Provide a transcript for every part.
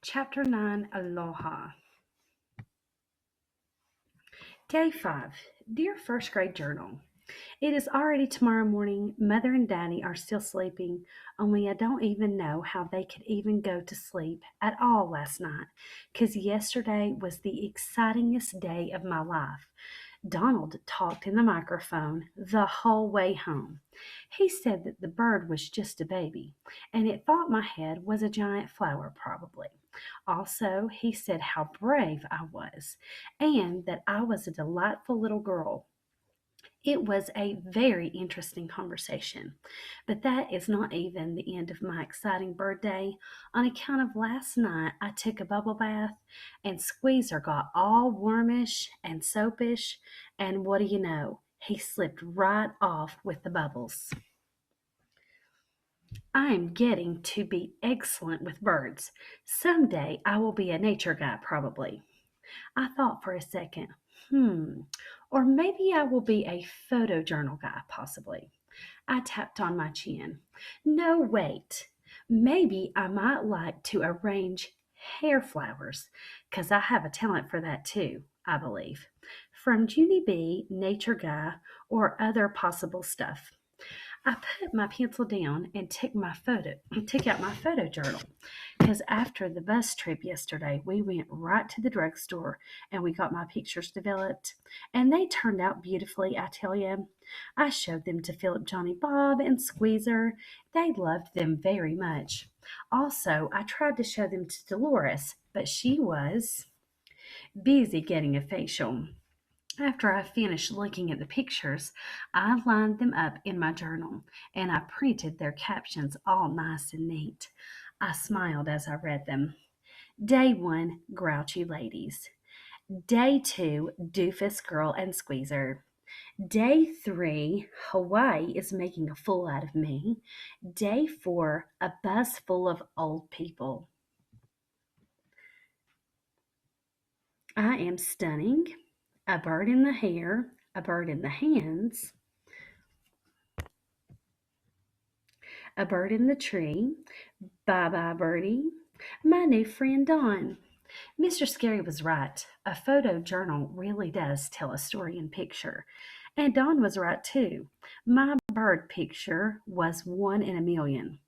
Chapter 9 Aloha. Day 5. Dear First Grade Journal, it is already tomorrow morning. Mother and Daddy are still sleeping, only I don't even know how they could even go to sleep at all last night, 'cause yesterday was the excitingest day of my life. Donald talked in the microphone the whole way home. He said that the bird was just a baby, and it thought my head was a giant flower, probably. Also, he said how brave I was, and that I was a delightful little girl. It was a very interesting conversation, but that is not even the end of my exciting birthday. On account of last night, I took a bubble bath and Squeezer got all warmish and soapish, and what do you know? He slipped right off with the bubbles. I am getting to be excellent with birds. Someday I will be a nature guy, probably. I thought for a second, hmm, or maybe I will be a photojournal guy, possibly. I tapped on my chin. No, wait. Maybe I might like to arrange hair flowers, 'cause I have a talent for that too, I believe. From Junie B, Nature Guy, or other possible stuff. I put my pencil down and took out my photo journal. Because after the bus trip yesterday, we went right to the drugstore and we got my pictures developed. And they turned out beautifully, I tell you. I showed them to Philip, Johnny, Bob, and Squeezer. They loved them very much. Also, I tried to show them to Dolores, but she was busy getting a facial. After I finished looking at the pictures, I lined them up in my journal and I printed their captions all nice and neat. I smiled as I read them. Day 1, Grouchy Ladies. Day 2, Doofus Girl and Squeezer. Day 3, Hawaii is making a fool out of me. Day 4, a bus full of old people. I am stunning. A bird in the hair, a bird in the hands, a bird in the tree. Bye bye, birdie. My new friend Dawn. Mr. Scary was right. A photo journal really does tell a story in picture. And Dawn was right too. My bird picture was 1 in a million.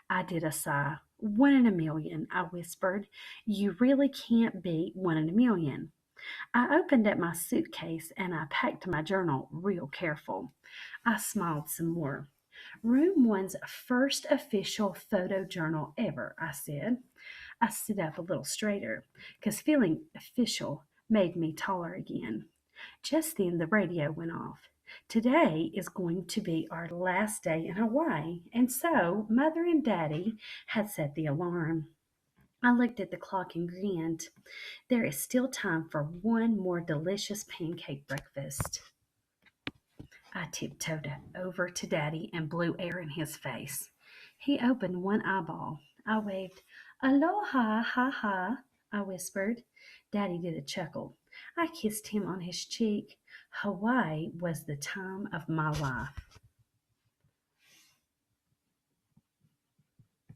I did a sigh. 1 in a million, I whispered. You really can't beat 1 in a million. I opened up my suitcase and I packed my journal real careful. I smiled some more. Room One's first official photo journal ever, I said. I stood up a little straighter, 'cause feeling official made me taller again. Just then the radio went off. Today is going to be our last day in Hawaii, and so Mother and Daddy had set the alarm. I looked at the clock and grinned. There is still time for one more delicious pancake breakfast. I tiptoed over to Daddy and blew air in his face. He opened one eyeball. I waved. Aloha, ha ha, I whispered. Daddy did a chuckle. I kissed him on his cheek. Hawaii was the time of my life.